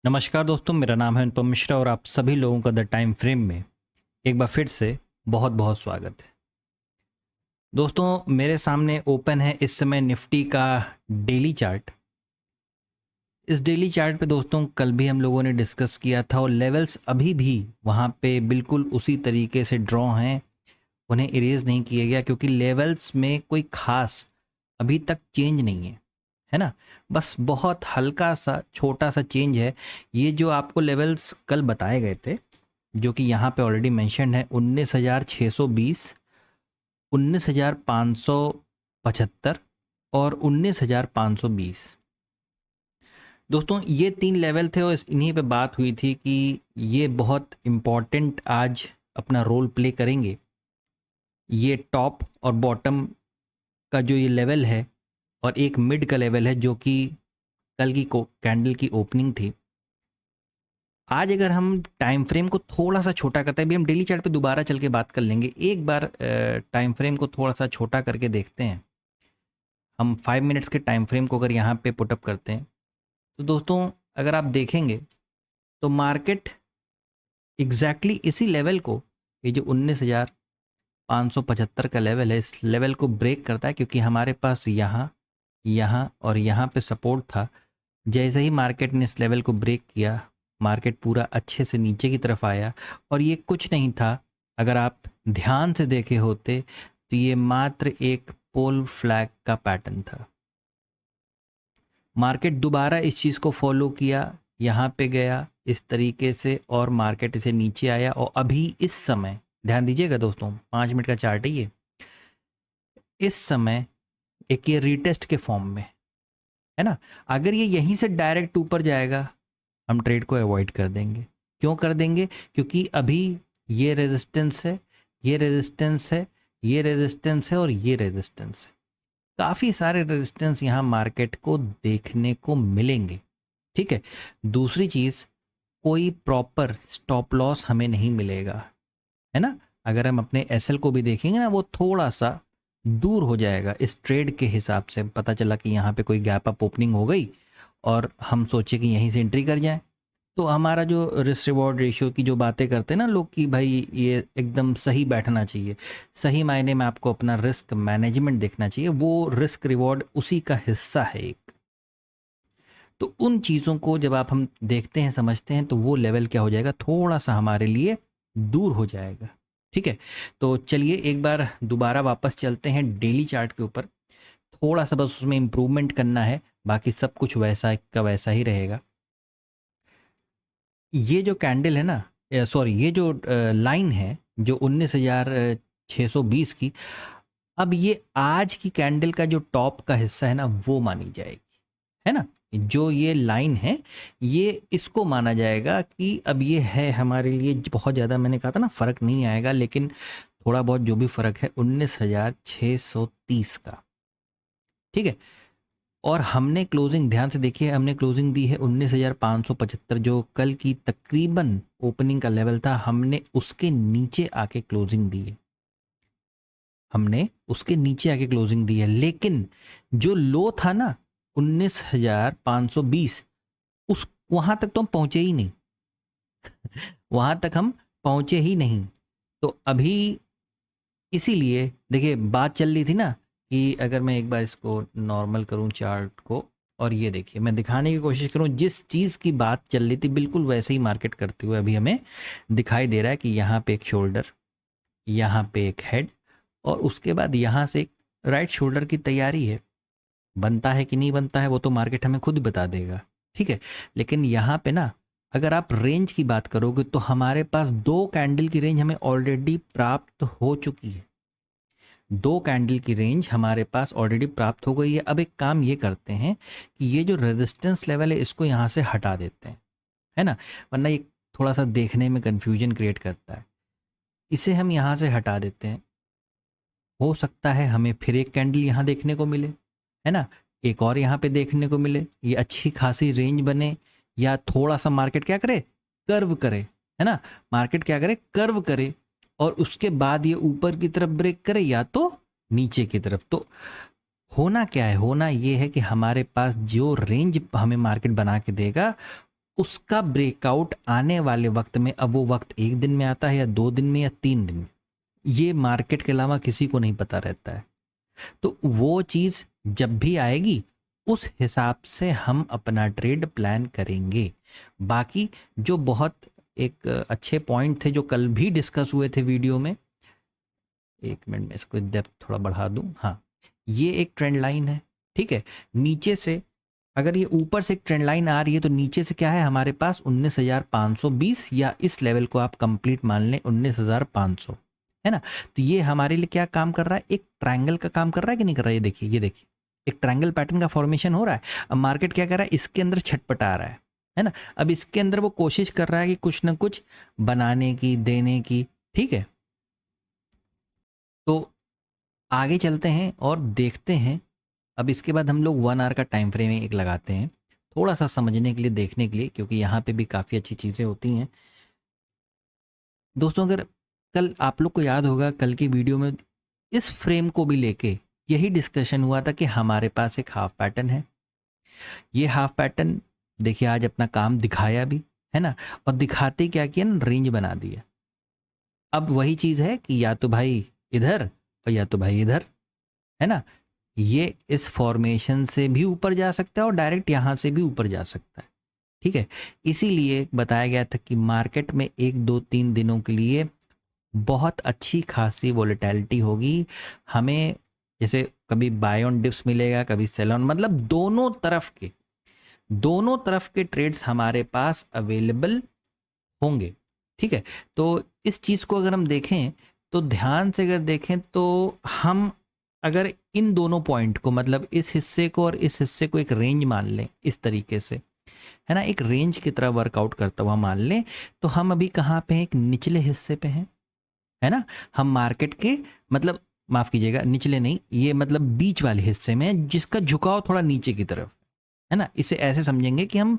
नमस्कार दोस्तों, मेरा नाम है अनुपम मिश्रा और आप सभी लोगों का द टाइम फ्रेम में एक बार फिर से बहुत बहुत स्वागत है। दोस्तों, मेरे सामने ओपन है इस समय निफ्टी का डेली चार्ट। इस डेली चार्ट पे दोस्तों कल भी हम लोगों ने डिस्कस किया था और लेवल्स अभी भी वहाँ पे बिल्कुल उसी तरीके से ड्रॉ हैं, उन्हें इरेज नहीं किया गया क्योंकि लेवल्स में कोई खास अभी तक चेंज नहीं है ना। बस बहुत हल्का सा छोटा सा चेंज है। ये जो आपको लेवल्स कल बताए गए थे, जो कि यहाँ पे ऑलरेडी मेंशन्ड है, 19,620, 19,575 और 19,520। दोस्तों ये तीन लेवल थे और इन्हीं पे बात हुई थी कि ये बहुत इम्पॉर्टेंट आज अपना रोल प्ले करेंगे। ये टॉप और बॉटम का जो ये लेवल है और एक मिड का लेवल है जो कि कल की कैंडल की ओपनिंग थी। आज अगर हम टाइम फ्रेम को थोड़ा सा छोटा करते हैं, अभी हम डेली चार्ट पे दोबारा चल के बात कर लेंगे, एक बार टाइम फ्रेम को थोड़ा सा छोटा करके देखते हैं। हम 5 मिनट्स के टाइम फ्रेम को अगर यहाँ पे पुटअप करते हैं तो दोस्तों अगर आप देखेंगे तो मार्केट एग्जैक्टली इसी लेवल को, ये जो 19,575 का लेवल है, इस लेवल को ब्रेक करता है क्योंकि हमारे पास यहाँ यहाँ और यहाँ पे सपोर्ट था। जैसे ही मार्केट ने इस लेवल को ब्रेक किया, मार्केट पूरा अच्छे से नीचे की तरफ आया और ये कुछ नहीं था, अगर आप ध्यान से देखे होते तो ये मात्र एक पोल फ्लैग का पैटर्न था। मार्केट दोबारा इस चीज़ को फॉलो किया, यहाँ पे गया इस तरीके से और मार्केट इसे नीचे आया और अभी इस समय ध्यान दीजिएगा दोस्तों, 5 मिनट का चार्ट है ये, इस समय एक ये रीटेस्ट के फॉर्म में है ना। अगर ये यहीं से डायरेक्ट ऊपर जाएगा हम ट्रेड को अवॉइड कर देंगे। क्यों कर देंगे? क्योंकि अभी ये रेजिस्टेंस है, ये रेजिस्टेंस है, ये रेजिस्टेंस है और ये रेजिस्टेंस है। काफ़ी सारे रेजिस्टेंस यहाँ मार्केट को देखने को मिलेंगे। ठीक है, दूसरी चीज़, कोई प्रॉपर स्टॉप लॉस हमें नहीं मिलेगा, है ना। अगर हम अपने एसएल को भी देखेंगे ना, वो थोड़ा सा दूर हो जाएगा इस ट्रेड के हिसाब से। पता चला कि यहाँ पे कोई गैप अप ओपनिंग हो गई और हम सोचे कि यहीं से एंट्री कर जाएं, तो हमारा जो रिस्क रिवॉर्ड रेशियो की जो बातें करते हैं ना लोग कि भाई ये एकदम सही बैठना चाहिए, सही मायने में आपको अपना रिस्क मैनेजमेंट देखना चाहिए, वो रिस्क रिवॉर्ड उसी का हिस्सा है एक। तो उन चीज़ों को जब हम देखते हैं, समझते हैं, तो वो लेवल क्या हो जाएगा, थोड़ा सा हमारे लिए दूर हो जाएगा। ठीक है, तो चलिए एक बार दोबारा वापस चलते हैं डेली चार्ट के ऊपर। थोड़ा सा बस उसमें इम्प्रूवमेंट करना है, बाकी सब कुछ वैसा का वैसा ही रहेगा। ये जो कैंडल है ना, सॉरी, ये जो लाइन है जो 19,620 की, अब ये आज की कैंडल का जो टॉप का हिस्सा है ना वो मानी जाएगी, है ना। जो ये लाइन है ये इसको माना जाएगा कि अब ये है हमारे लिए बहुत ज़्यादा, मैंने कहा था ना फ़र्क नहीं आएगा, लेकिन थोड़ा बहुत जो भी फ़र्क है 19,630 का। ठीक है, और हमने क्लोजिंग, ध्यान से देखिए, हमने क्लोजिंग दी है 19,575, जो कल की तकरीबन ओपनिंग का लेवल था, हमने उसके नीचे आके क्लोजिंग दी है, हमने उसके नीचे आके क्लोजिंग दी है। लेकिन जो लो था ना 19,520, उस वहां तक तो हम पहुंचे ही नहीं वहां तक हम पहुंचे ही नहीं। तो अभी इसीलिए देखिए बात चल रही थी ना कि अगर मैं एक बार इसको नॉर्मल करूं चार्ट को, और ये देखिए मैं दिखाने की कोशिश करूं, जिस चीज़ की बात चल रही थी बिल्कुल वैसे ही मार्केट करते हुए अभी हमें दिखाई दे रहा है कि यहाँ पे एक शोल्डर, यहाँ पे एक हेड और उसके बाद यहाँ से एक राइट शोल्डर की तैयारी है। बनता है कि नहीं बनता है वो तो मार्केट हमें खुद बता देगा। ठीक है, लेकिन यहाँ पे ना अगर आप रेंज की बात करोगे तो हमारे पास 2 कैंडल की रेंज हमें ऑलरेडी प्राप्त हो चुकी है। 2 कैंडल की रेंज हमारे पास ऑलरेडी प्राप्त हो गई है। अब एक काम ये करते हैं कि ये जो रेजिस्टेंस लेवल है इसको यहाँ से हटा देते हैं, है ना, वरना ये थोड़ा सा देखने में कन्फ्यूजन क्रिएट करता है। इसे हम यहाँ से हटा देते हैं, हो सकता है हमें फिर एक कैंडल यहाँ देखने को मिले, है ना, एक और यहाँ पे देखने को मिले, ये अच्छी खासी रेंज बने, या थोड़ा सा मार्केट क्या करे, कर्व करे, है ना, मार्केट क्या करे, कर्व करे, और उसके बाद ये ऊपर की तरफ ब्रेक करे या तो नीचे की तरफ। तो होना क्या है, होना ये है कि हमारे पास जो रेंज हमें मार्केट बना के देगा उसका ब्रेकआउट आने वाले वक्त में, अब वो वक्त 1 दिन में आता है या 2 दिन में या 3 दिन में, ये मार्केट के अलावा किसी को नहीं पता रहता है। तो वो चीज़ जब भी आएगी उस हिसाब से हम अपना ट्रेड प्लान करेंगे। बाकी जो बहुत एक अच्छे पॉइंट थे जो कल भी डिस्कस हुए थे वीडियो में, 1 मिनट में इसको डेप्थ थोड़ा बढ़ा दूं। हाँ, ये एक ट्रेंड लाइन है, ठीक है। नीचे से अगर ये ऊपर से एक ट्रेंड लाइन आ रही है तो नीचे से क्या है हमारे पास 19,520, या इस लेवल को आप कंप्लीट मान लें 19,500, है ना। तो ये हमारे लिए क्या काम कर रहा है, एक ट्रायंगल का काम कर रहा है कि नहीं कर रहा है। ये देखिए, ये देखिए, एक ट्रायंगल पैटर्न का फॉर्मेशन हो रहा है। अब मार्केट क्या कर रहा है, इसके अंदर छटपटा रहा है ना। अब इसके अंदर वो कोशिश कर रहा है कि कुछ ना कुछ बनाने की, देने की, ठीक है। तो आगे चलते हैं और देखते हैं। अब इसके बाद हम लोग 1 आवर का टाइम फ्रेम एक लगाते हैं, थोड़ा सा समझने के लिए, देखने के लिए, क्योंकि यहाँ पे भी काफ़ी अच्छी चीज़ें होती हैं दोस्तों। अगर कल आप लोग को याद होगा, कल की वीडियो में इस फ्रेम को भी लेके यही डिस्कशन हुआ था कि हमारे पास एक हाफ पैटर्न है। ये हाफ पैटर्न देखिए आज अपना काम दिखाया भी, है ना। और दिखाते क्या किया ना, रेंज बना दिया। अब वही चीज़ है कि या तो भाई इधर और या तो भाई इधर, है ना। ये इस फॉर्मेशन से भी ऊपर जा सकता है और डायरेक्ट यहाँ से भी ऊपर जा सकता है, ठीक है। इसीलिए बताया गया था कि मार्केट में 1 2 3 दिनों के लिए बहुत अच्छी खासी वोलेटिलिटी होगी। हमें जैसे कभी बाय ऑन डिप्स मिलेगा, कभी सेल ऑन, मतलब दोनों तरफ के ट्रेड्स हमारे पास अवेलेबल होंगे, ठीक है। तो इस चीज़ को अगर हम देखें तो ध्यान से अगर देखें तो हम अगर इन दोनों पॉइंट को, मतलब इस हिस्से को और इस हिस्से को एक रेंज मान लें इस तरीके से, है ना, एक रेंज की तरह वर्कआउट करता हुआ मान लें, तो हम अभी कहाँ पे हैं, एक निचले हिस्से पे हैं, है ना। हम मार्केट के, मतलब माफ कीजिएगा, निचले नहीं, ये मतलब बीच वाले हिस्से में जिसका झुकाव थोड़ा नीचे की तरफ, है ना। इसे ऐसे समझेंगे कि हम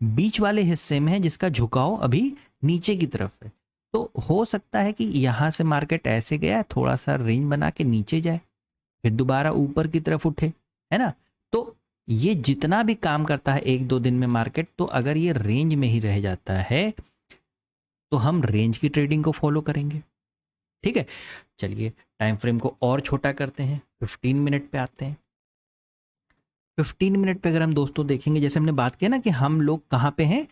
बीच वाले हिस्से में हैं जिसका झुकाव अभी नीचे की तरफ है। तो हो सकता है कि यहाँ से मार्केट ऐसे गया, थोड़ा सा रेंज बना के नीचे जाए, फिर दोबारा ऊपर की तरफ उठे, है ना। तो ये जितना भी काम करता है 1 2 दिन में मार्केट, तो अगर ये रेंज में ही रह जाता है तो हम रेंज की ट्रेडिंग को फॉलो करेंगे, ठीक है। चलिए टाइम फ्रेम को और छोटा करते हैं, 15 मिनट पे आते हैं। 15 मिनट पे अगर हम दोस्तों देखेंगे, जैसे हमने बात किया ना कि हम लोग कहाँ पे हैं,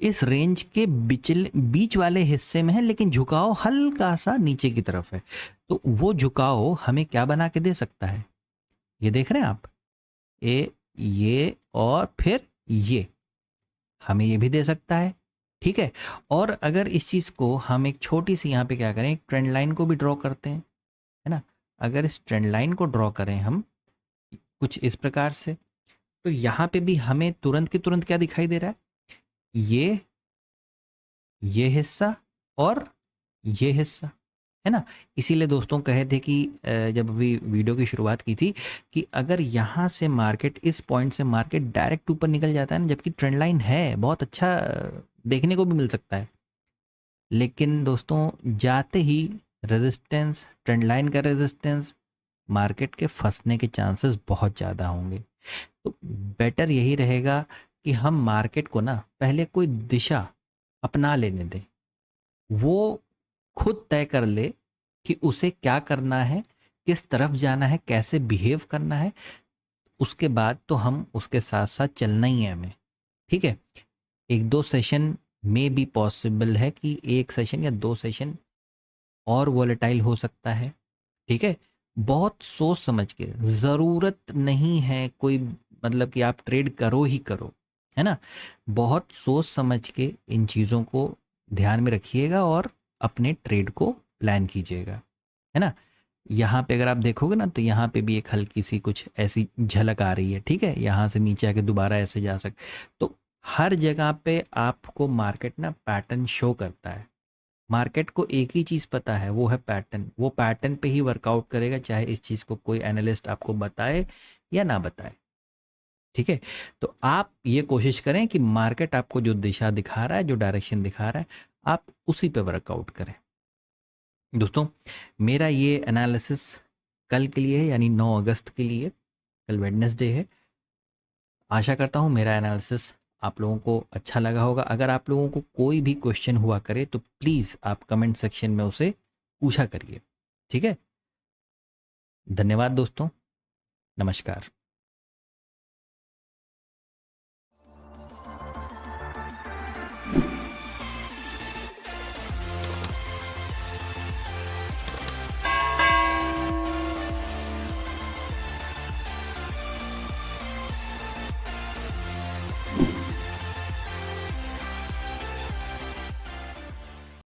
इस रेंज के बीच वाले हिस्से में है, लेकिन झुकाव हल्का सा नीचे की तरफ है। तो वो झुकाव हमें क्या बना के दे सकता है, ये देख रहे हैं आप, ये और फिर ये हमें ये भी दे सकता है, ठीक है। और अगर इस चीज़ को हम एक छोटी सी यहाँ पे क्या करें, एक ट्रेंड लाइन को भी ड्रॉ करते हैं, है ना। अगर इस ट्रेंड लाइन को ड्रॉ करें हम कुछ इस प्रकार से, तो यहाँ पे भी हमें तुरंत की तुरंत क्या दिखाई दे रहा है, ये हिस्सा और ये हिस्सा, है ना। इसीलिए दोस्तों कहे थे कि जब अभी वीडियो की शुरुआत की थी कि अगर यहाँ से मार्केट, इस पॉइंट से मार्केट डायरेक्ट ऊपर निकल जाता है ना, जबकि ट्रेंड लाइन है बहुत अच्छा, देखने को भी मिल सकता है, लेकिन दोस्तों जाते ही रेजिस्टेंस, ट्रेंड लाइन का रेजिस्टेंस, मार्केट के फंसने के चांसेस बहुत ज़्यादा होंगे। तो बेटर यही रहेगा कि हम मार्केट को ना पहले कोई दिशा अपना लेने दें, वो खुद तय कर ले कि उसे क्या करना है, किस तरफ जाना है, कैसे बिहेव करना है। उसके बाद तो हम उसके साथ साथ चलना ही है हमें, ठीक है। 1 2 सेशन में भी पॉसिबल है कि 1 सेशन या 2 सेशन और वॉलेटाइल हो सकता है, ठीक है। बहुत सोच समझ के, ज़रूरत नहीं है कोई, मतलब कि आप ट्रेड करो ही करो, है ना। बहुत सोच समझ के इन चीज़ों को ध्यान में रखिएगा और अपने ट्रेड को प्लान कीजिएगा, है ना। यहाँ पे अगर आप देखोगे ना तो यहाँ पे भी एक हल्की सी कुछ ऐसी झलक आ रही है, ठीक है। यहाँ से नीचे आके दोबारा ऐसे जा सकते, तो हर जगह पे आपको मार्केट ना पैटर्न शो करता है। मार्केट को एक ही चीज़ पता है, वो है पैटर्न। वो पैटर्न पे ही वर्कआउट करेगा, चाहे इस चीज़ को कोई एनालिस्ट आपको बताए या ना बताए, ठीक है। तो आप ये कोशिश करें कि मार्केट आपको जो दिशा दिखा रहा है, जो डायरेक्शन दिखा रहा है, आप उसी पे वर्कआउट करें। दोस्तों मेरा ये एनालिसिस कल के लिए है, यानी 9 अगस्त के लिए, कल वेडनेसडे है। आशा करता हूँ मेरा एनालिसिस आप लोगों को अच्छा लगा होगा। अगर आप लोगों को कोई भी क्वेश्चन हुआ करे तो प्लीज़ आप कमेंट सेक्शन में उसे पूछा करिए। ठीक है, धन्यवाद दोस्तों, नमस्कार।